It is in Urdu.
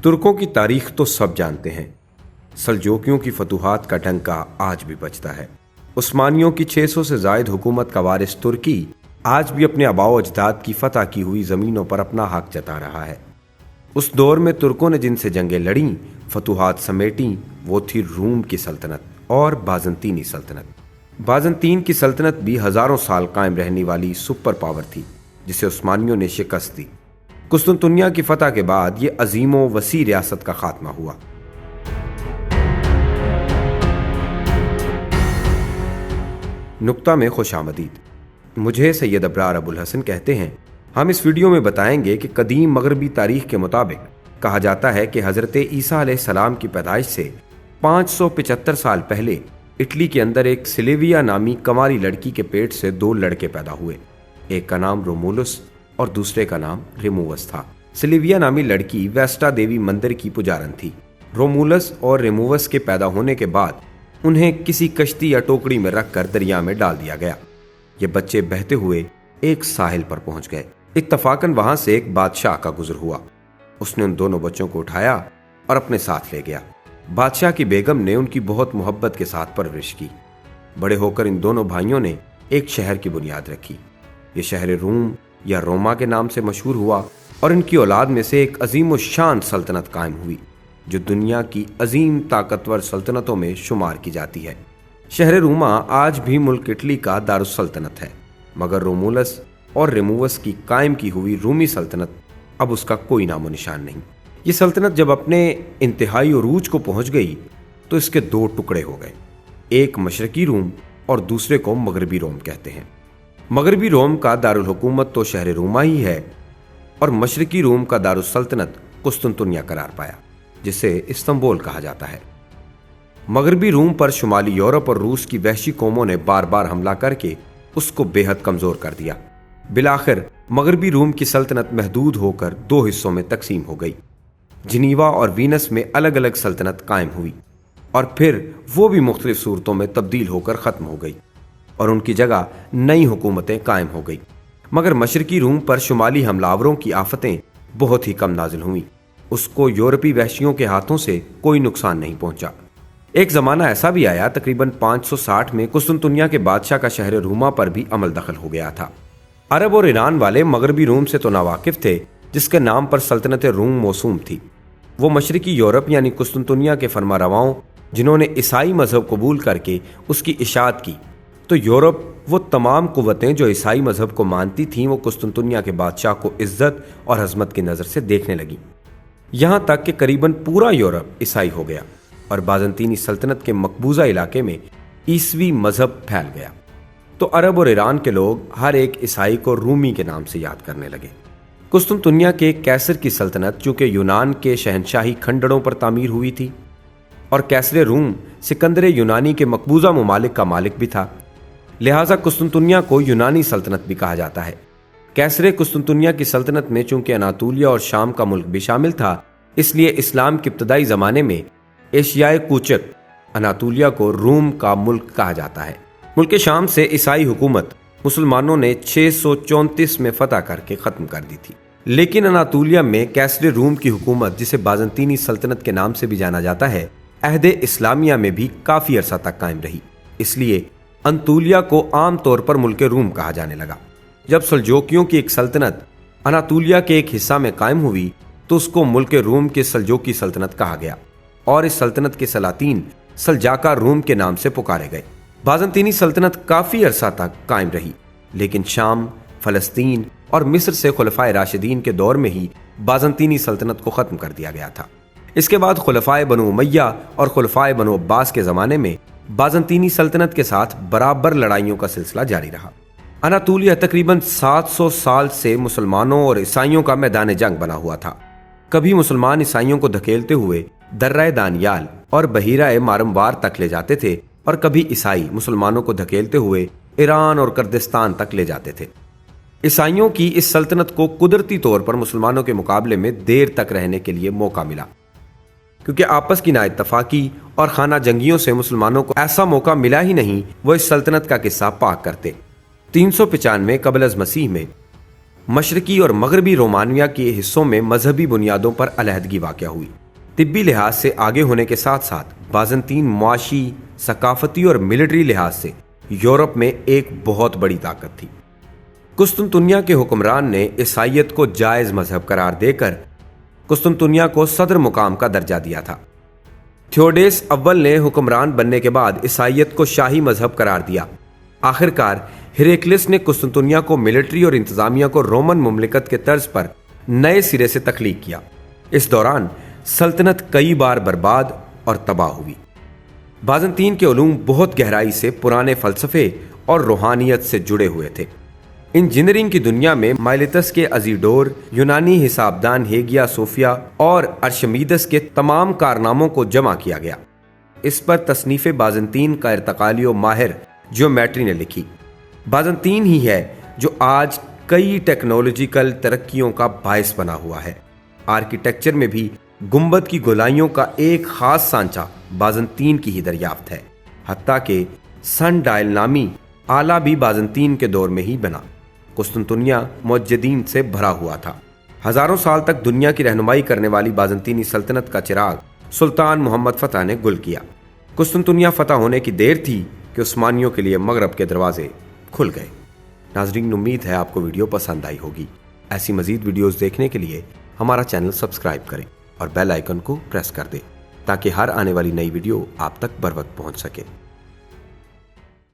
ترکوں کی تاریخ تو سب جانتے ہیں۔ سلجوکیوں کی فتوحات کا ڈنکا آج بھی بجتا ہے۔ عثمانیوں کی 600 سے زائد حکومت کا وارث ترکی آج بھی اپنے آباء و اجداد کی فتح کی ہوئی زمینوں پر اپنا حق جتا رہا ہے۔ اس دور میں ترکوں نے جن سے جنگیں لڑیں، فتوحات سمیٹیں، وہ تھی روم کی سلطنت اور بازنطینی سلطنت۔ بازنطین کی سلطنت بھی ہزاروں سال قائم رہنے والی سپر پاور تھی جسے عثمانیوں نے شکست دی۔ قسطنطنیہ کی فتح کے بعد یہ عظیم و وسیع ریاست کا خاتمہ ہوا۔ نقطہ میں خوش آمدید۔ مجھے سید ابرار ابوالحسن کہتے ہیں۔ ہم اس ویڈیو میں بتائیں گے کہ قدیم مغربی تاریخ کے مطابق کہا جاتا ہے کہ حضرت عیسیٰ علیہ السلام کی پیدائش سے 575 سال پہلے اٹلی کے اندر ایک سلیویا نامی کماری لڑکی کے پیٹ سے 2 لڑکے پیدا ہوئے۔ ایک کا نام رومولس اور دوسرے کا نام ریمووس تھا۔ سلیویا نامی لڑکی ویسٹا دیوی مندر کی پجارن تھی۔ رومولس اور ریمووس کے پیدا ہونے کے بعد انہیں کسی کشتی یا ٹوکری میں رکھ کر دریا میں ڈال دیا گیا۔ یہ بچے بہتے ہوئے ایک ساحل پر پہنچ گئے۔ اتفاقاً وہاں سے ایک بادشاہ کا گزر ہوا۔ اس نے ان دونوں بچوں کو اٹھایا اور اپنے ساتھ لے گیا۔ بادشاہ کی بیگم نے ان کی بہت محبت کے ساتھ پرورش کی۔ بڑے ہو کر ان دونوں بھائیوں نے ایک شہر کی بنیاد رکھی۔ یہ شہر روم یا روما کے نام سے مشہور ہوا اور ان کی اولاد میں سے ایک عظیم الشان سلطنت قائم ہوئی جو دنیا کی عظیم طاقتور سلطنتوں میں شمار کی جاتی ہے۔ شہر روما آج بھی ملک اٹلی کا دارالسلطنت ہے، مگر رومولس اور ریمووس کی قائم کی ہوئی رومی سلطنت اب اس کا کوئی نام و نشان نہیں۔ یہ سلطنت جب اپنے انتہائی عروج کو پہنچ گئی تو اس کے 2 ٹکڑے ہو گئے، ایک مشرقی روم اور دوسرے کو مغربی روم کہتے ہیں۔ مغربی روم کا دارالحکومت تو شہر روما ہی ہے اور مشرقی روم کا دارالسلطنت قسطنطنیہ قرار پایا، جسے استنبول کہا جاتا ہے۔ مغربی روم پر شمالی یورپ اور روس کی وحشی قوموں نے بار بار حملہ کر کے اس کو بے حد کمزور کر دیا۔ بالآخر مغربی روم کی سلطنت محدود ہو کر 2 حصوں میں تقسیم ہو گئی۔ جنیوا اور وینس میں الگ الگ سلطنت قائم ہوئی اور پھر وہ بھی مختلف صورتوں میں تبدیل ہو کر ختم ہو گئی اور ان کی جگہ نئی حکومتیں قائم ہو گئی۔ مگر مشرقی روم پر شمالی حملہ آوروں کی آفتیں بہت ہی کم نازل ہوئیں۔ اس کو یورپی وحشیوں کے ہاتھوں سے کوئی نقصان نہیں پہنچا۔ ایک زمانہ ایسا بھی آیا تقریباً 560 میں قسطنطنیہ کے بادشاہ کا شہر روما پر بھی عمل دخل ہو گیا تھا۔ عرب اور ایران والے مغربی روم سے تو ناواقف تھے، جس کے نام پر سلطنت روم موسوم تھی۔ وہ مشرقی یورپ یعنی قسطنطنیہ کے فرما رواؤں جنہوں نے عیسائی مذہب قبول کر کے اس کی اشاعت کی، تو یورپ وہ تمام قوتیں جو عیسائی مذہب کو مانتی تھیں وہ قسطنطنیہ کے بادشاہ کو عزت اور عظمت کی نظر سے دیکھنے لگیں، یہاں تک کہ قریباً پورا یورپ عیسائی ہو گیا اور بازنطینی سلطنت کے مقبوضہ علاقے میں عیسوی مذہب پھیل گیا۔ تو عرب اور ایران کے لوگ ہر ایک عیسائی کو رومی کے نام سے یاد کرنے لگے۔ قسطنطنیہ کے کیسر کی سلطنت چونکہ یونان کے شہنشاہی کھنڈروں پر تعمیر ہوئی تھی اور کیسر روم سکندر یونانی کے مقبوضہ ممالک کا مالک بھی تھا، لہٰذا قسطنطنیہ کو یونانی سلطنت بھی کہا جاتا ہے۔ کیسر قسطنطنیہ کی سلطنت میں چونکہ اناطولیہ اور شام کا ملک بھی شامل تھا، اس لیے اسلام کے ابتدائی زمانے میں ایشیائے کوچک اناطولیہ کو روم کا ملک کہا جاتا ہے۔ ملک شام سے عیسائی حکومت مسلمانوں نے 634 میں فتح کر کے ختم کر دی تھی، لیکن اناطولیہ میں کیسر روم کی حکومت جسے بازنطینی سلطنت کے نام سے بھی جانا جاتا ہے، عہد اسلامیہ میں بھی کافی عرصہ تک قائم رہی۔ اس لیے انطولیہ کو عام طور پر ملک روم کہا جانے لگا۔ جب سلجوکیوں کی ایک سلطنت اناطولیہ کے ایک حصہ میں قائم ہوئی تو اس کو ملک روم کے سلجوکی سلطنت کہا گیا اور اس سلطنت کے سلاطین سلجاکا روم کے نام سے پکارے گئے۔ بازنطینی سلطنت کافی عرصہ تک قائم رہی، لیکن شام، فلسطین اور مصر سے خلفائے راشدین کے دور میں ہی بازنطینی سلطنت کو ختم کر دیا گیا تھا۔ اس کے بعد خلفائے بنو امیہ اور خلفائے بنو عباس کے زمانے میں بازنطینی سلطنت کے ساتھ برابر لڑائیوں کا سلسلہ جاری رہا۔ اناطولیہ تقریباً 700 سال سے مسلمانوں اور عیسائیوں کا میدان جنگ بنا ہوا تھا۔ کبھی مسلمان عیسائیوں کو دھکیلتے ہوئے درہ دانیال اور بحیرہ مارموار تک لے جاتے تھے اور کبھی عیسائی مسلمانوں کو دھکیلتے ہوئے ایران اور کردستان تک لے جاتے تھے۔ عیسائیوں کی اس سلطنت کو قدرتی طور پر مسلمانوں کے مقابلے میں دیر تک رہنے کے لیے موقع ملا، کیونکہ آپس کی نااتفاقی اور خانہ جنگیوں سے مسلمانوں کو ایسا موقع ملا ہی نہیں وہ اس سلطنت کا قصہ پاک کرتے۔ 395 قبل از مسیح میں مشرقی اور مغربی رومانیہ کے حصوں میں مذہبی بنیادوں پر علیحدگی واقع ہوئی۔ طبی لحاظ سے آگے ہونے کے ساتھ ساتھ بازنطین معاشی، ثقافتی اور ملٹری لحاظ سے یورپ میں ایک بہت بڑی طاقت تھی۔ قسطنطنیہ کے حکمران نے عیسائیت کو جائز مذہب قرار دے کر قسطنطنیہ کو صدر مقام کا درجہ دیا تھا۔ تھیوڈیس اول نے حکمران بننے کے بعد عیسائیت کو شاہی مذہب قرار دیا۔ آخر کار ہیریکلس نے قسطنطنیہ کو ملٹری اور انتظامیہ کو رومن مملکت کے طرز پر نئے سرے سے تخلیق کیا۔ اس دوران سلطنت کئی بار برباد اور تباہ ہوئی۔ بازنطین کے علوم بہت گہرائی سے پرانے فلسفے اور روحانیت سے جڑے ہوئے تھے۔ انجینئرنگ کی دنیا میں مائلتس کے ازیڈور، یونانی حسابدان ہیگیا صوفیا اور ارشمیدس کے تمام کارناموں کو جمع کیا گیا۔ اس پر تصنیف بازنطین کا ارتقالی و ماہر جیومیٹری نے لکھی۔ بازنطین ہی ہے جو آج کئی ٹیکنالوجیکل ترقیوں کا باعث بنا ہوا ہے۔ آرکیٹیکچر میں بھی گنبد کی گولائیوں کا ایک خاص سانچہ بازنطین کی ہی دریافت ہے، حتیٰ کہ سن ڈائل نامی آلہ بھی بازنطین کے دور میں ہی بنا۔ قسطنطنیہ موجدین سے بھرا ہوا تھا۔ ہزاروں سال تک دنیا کی رہنمائی کرنے والی بازنطینی سلطنت کا چراغ سلطان محمد فتح نے گل کیا۔ قسطنطنیہ فتح ہونے کی دیر تھی کہ عثمانیوں کے لیے مغرب کے دروازے کھل گئے۔ ناظرین، امید ہے آپ کو ویڈیو پسند آئی ہوگی۔ ایسی مزید ویڈیوز دیکھنے کے لیے ہمارا چینل سبسکرائب کریں اور بیل آئیکن کو پریس کر دیں تاکہ ہر آنے والی نئی ویڈیو آپ تک بر وقت پہنچ سکے۔